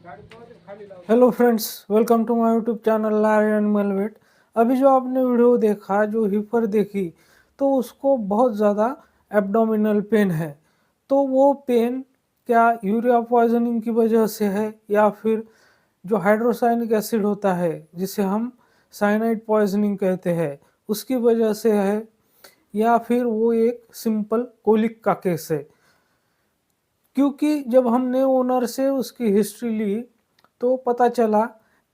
Hello friends, welcome to my YouTube channel large animal vet. अभी जो आपने video देखा, जो हीपर देखी, तो उसको बहुत ज़्यादा एब्डोमिनल पेन है। तो वो पेन क्या यूरिया पॉइजनिंग की वजह से है, या फिर जो हाइड्रोसाइनिक एसिड होता है जिसे हम साइनाइड पॉइजनिंग कहते हैं उसकी वजह से है, या फिर वो एक सिंपल कोलिक का केस है। क्योंकि जब हमने ओनर से उसकी हिस्ट्री ली तो पता चला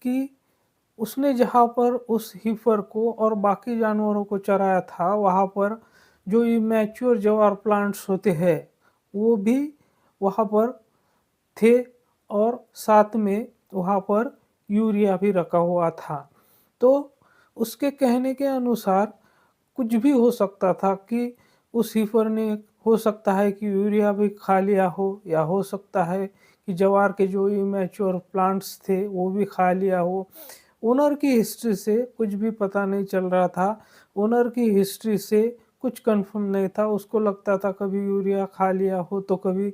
कि उसने जहाँ पर उस हीफर को और बाकी जानवरों को चराया था, वहाँ पर जो इमैच्योर जवार प्लांट्स होते हैं वो भी वहाँ पर थे, और साथ में वहाँ पर यूरिया भी रखा हुआ था। तो उसके कहने के अनुसार कुछ भी हो सकता था कि उस हीफर ने, हो सकता है कि यूरिया भी खा लिया हो, या हो सकता है कि जवार के जो इमैच्योर प्लांट्स थे वो भी खा लिया हो। ओनर की हिस्ट्री से कुछ भी पता नहीं चल रहा था। ओनर की हिस्ट्री से कुछ कंफर्म नहीं था। उसको लगता था कभी यूरिया खा लिया हो, तो कभी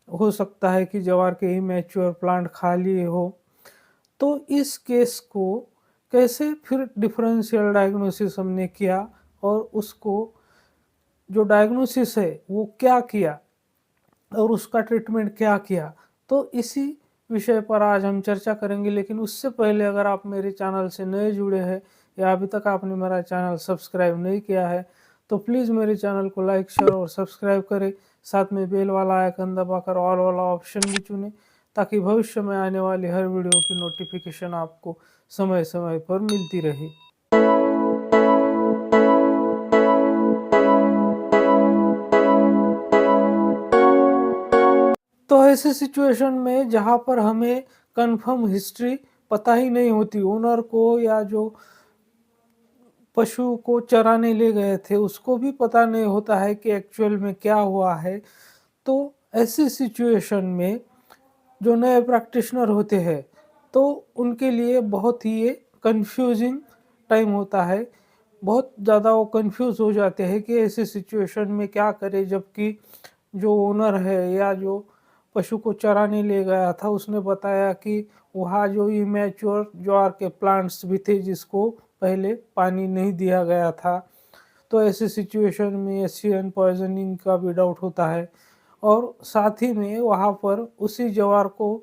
हो सकता है कि जवार के इमैच्योर प्लांट खा लिए हो। तो इस केस को कैसे फिर डिफरेंशियल डायग्नोसिस हमने किया, और उसको जो डायग्नोसिस है वो क्या किया, और उसका ट्रीटमेंट क्या किया, तो इसी विषय पर आज हम चर्चा करेंगे। लेकिन उससे पहले अगर आप मेरे चैनल से नए जुड़े हैं, या अभी तक आपने मेरा चैनल सब्सक्राइब नहीं किया है, तो प्लीज़ मेरे चैनल को लाइक, शेयर और सब्सक्राइब करें। साथ में बेल वाला आइकन दबाकर ऑल वाला ऑप्शन भी चुनें, ताकि भविष्य में आने वाली हर वीडियो की नोटिफिकेशन आपको समय समय पर मिलती रहे। तो ऐसे सिचुएशन में जहाँ पर हमें कंफर्म हिस्ट्री पता ही नहीं होती, ओनर को या जो पशु को चराने ले गए थे उसको भी पता नहीं होता है कि एक्चुअल में क्या हुआ है, तो ऐसी सिचुएशन में जो नए प्रैक्टिशनर होते हैं तो उनके लिए बहुत ही ये कंफ्यूजिंग टाइम होता है। बहुत ज़्यादा वो कंफ्यूज हो जाते हैं कि ऐसी सिचुएशन में क्या करें, जबकि जो ओनर है या जो पशु को चराने ले गया था उसने बताया कि वहाँ जो इमेच्योर ज्वार के प्लांट्स भी थे जिसको पहले पानी नहीं दिया गया था। तो ऐसे सिचुएशन में एशियन पॉइजनिंग का भी डाउट होता है, और साथ ही में वहाँ पर उसी ज्वार को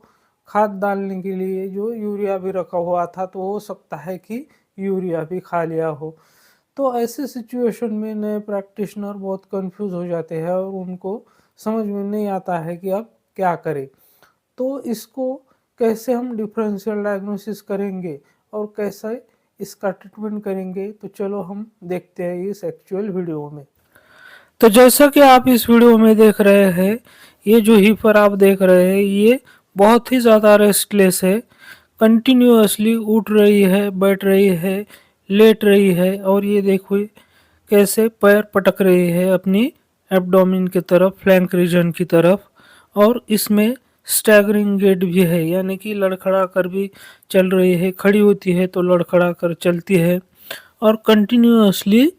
खाद डालने के लिए जो यूरिया भी रखा हुआ था, तो हो सकता है कि यूरिया भी खा लिया हो। तो ऐसे सिचुएशन में नए प्रैक्टिशनर बहुत कंफ्यूज हो जाते हैं, और उनको समझ में नहीं आता है कि अब क्या करें। तो इसको कैसे हम डिफरेंशियल डायग्नोसिस करेंगे और कैसे इसका ट्रीटमेंट करेंगे, तो चलो हम देखते हैं इस एक्चुअल वीडियो में। तो जैसा कि आप इस वीडियो में देख रहे हैं, ये जो हीपर आप देख रहे हैं ये बहुत ही ज़्यादा रेस्टलेस है। कंटिन्यूअसली उठ रही है, बैठ रही है, लेट रही है, और ये देखो कैसे पैर पटक रही है अपनी एब्डोमेन की तरफ, फ्लैंक रीजन की तरफ। और इसमें स्टैगरिंग गेट भी है, यानी कि लड़खड़ा कर भी चल रही है, खड़ी होती है तो लड़खड़ा कर चलती है, और कंटिन्यूअसली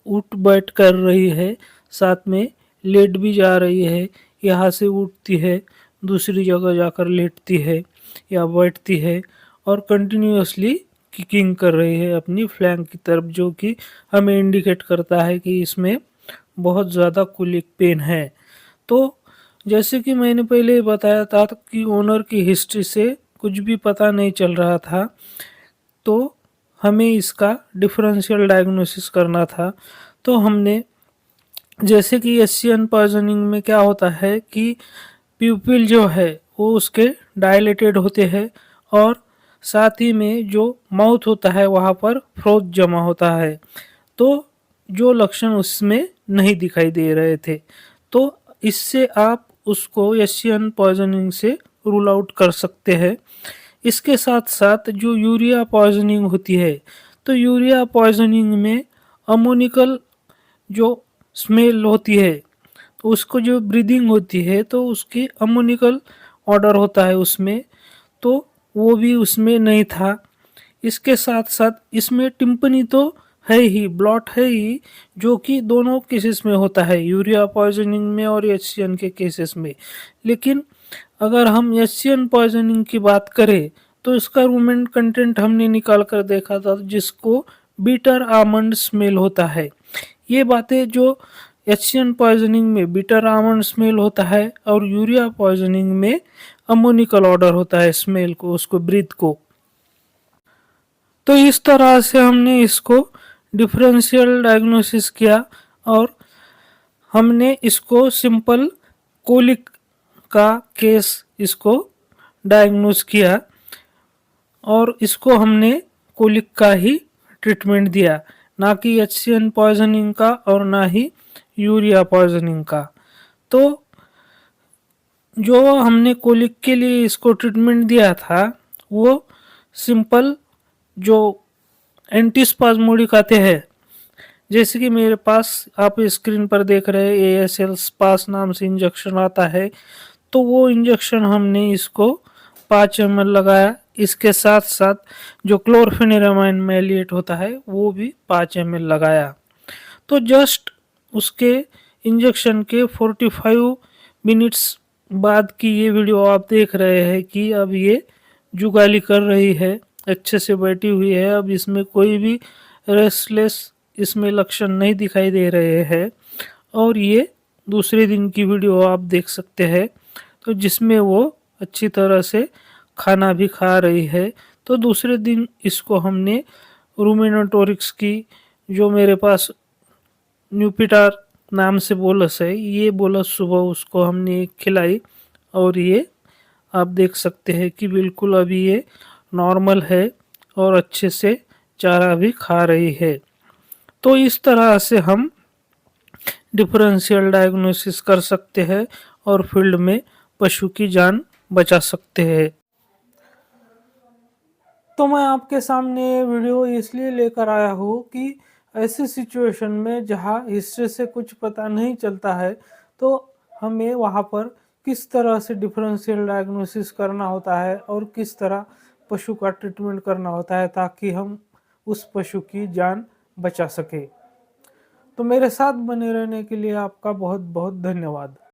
उठ बैठ कर रही है। साथ में लेट भी जा रही है, यहाँ से उठती है, दूसरी जगह जाकर लेटती है या बैठती है, और कंटिन्यूअसली किकिंग कर रही है अपनी फ्लैंक की तरफ, जो कि हमें इंडिकेट करता है कि इसमें बहुत ज़्यादा कोलिक पेन है। तो जैसे कि मैंने पहले ही बताया था कि ओनर की हिस्ट्री से कुछ भी पता नहीं चल रहा था, तो हमें इसका डिफरेंशियल डायग्नोसिस करना था। तो हमने, जैसे कि एशियन पॉइजनिंग में क्या होता है कि प्यूपिल जो है वो उसके डायलेटेड होते हैं, और साथ ही में जो माउथ होता है वहाँ पर फ्रोथ जमा होता है। तो जो लक्षण उसमें नहीं दिखाई दे रहे थे, तो इससे आप उसको एशियन पॉइजनिंग से रूल आउट कर सकते हैं। इसके साथ साथ जो यूरिया पॉइजनिंग होती है, तो यूरिया पॉइजनिंग में अमोनिकल जो स्मेल होती है, तो उसको जो ब्रीदिंग होती है तो उसकी अमोनिकल ऑर्डर होता है उसमें, तो वो भी उसमें नहीं था। इसके साथ साथ इसमें टिम्पनी तो है ही, ब्लॉट है ही, जो कि दोनों केसेस में होता है, यूरिया पॉइजनिंग में और एचसीएन के केसेस में। लेकिन अगर हम एशियन पॉइजनिंग की बात करें तो इसका रूमेंट कंटेंट हमने निकाल कर देखा था, जिसको बीटर आमंड स्मेल होता है। ये बातें जो एशियन पॉइजनिंग में बीटर आमंड स्मेल होता है और यूरिया पॉइजनिंग में अमोनिकल ऑर्डर होता है स्मेल को, उसको ब्रीथ को। तो इस तरह से हमने इसको डिफरेंशियल डायग्नोसिस किया और हमने इसको सिंपल कोलिक का केस इसको डायग्नोस किया और इसको हमने कोलिक का ही ट्रीटमेंट दिया, ना कि एचसीएन पॉइजनिंग का और ना ही यूरिया पॉइजनिंग का। तो जो हमने कोलिक के लिए इसको ट्रीटमेंट दिया था वो सिंपल जो एंटीस्पाज्मोडिक आते हैं, जैसे कि मेरे पास आप स्क्रीन पर देख रहे हैं एएसएल स्पास नाम से इंजेक्शन आता है, तो वो इंजेक्शन हमने इसको 5 ml लगाया। इसके साथ साथ जो क्लोरफेनिरामाइन मैलिएट होता है वो भी 5 ml लगाया। तो जस्ट उसके इंजेक्शन के 45 मिनट्स बाद की ये वीडियो आप देख रहे हैं कि अब ये जुगाली कर रही है, अच्छे से बैठी हुई है। अब इसमें कोई भी रेस्टलेस इसमें लक्षण नहीं दिखाई दे रहे हैं। और ये दूसरे दिन की वीडियो आप देख सकते हैं, तो जिसमें वो अच्छी तरह से खाना भी खा रही है। तो दूसरे दिन इसको हमने रूमेनाटोरिक्स की जो मेरे पास न्यूपिटार नाम से बोलस है, ये बोलस सुबह उसको हमने खिलाई और ये आप देख सकते हैं कि बिल्कुल अभी ये नॉर्मल है और अच्छे से चारा भी खा रही है। तो इस तरह से हम डिफरेंशियल डायग्नोसिस कर सकते हैं और फील्ड में पशु की जान बचा सकते हैं। तो मैं आपके सामने वीडियो इसलिए लेकर आया हूँ कि ऐसी सिचुएशन में जहाँ हिस्ट्री से कुछ पता नहीं चलता है, तो हमें वहाँ पर किस तरह से डिफरेंशियल डायग्नोसिस करना होता है और किस तरह पशु का ट्रीटमेंट करना होता है ताकि हम उस पशु की जान बचा सके। तो मेरे साथ बने रहने के लिए आपका बहुत बहुत धन्यवाद।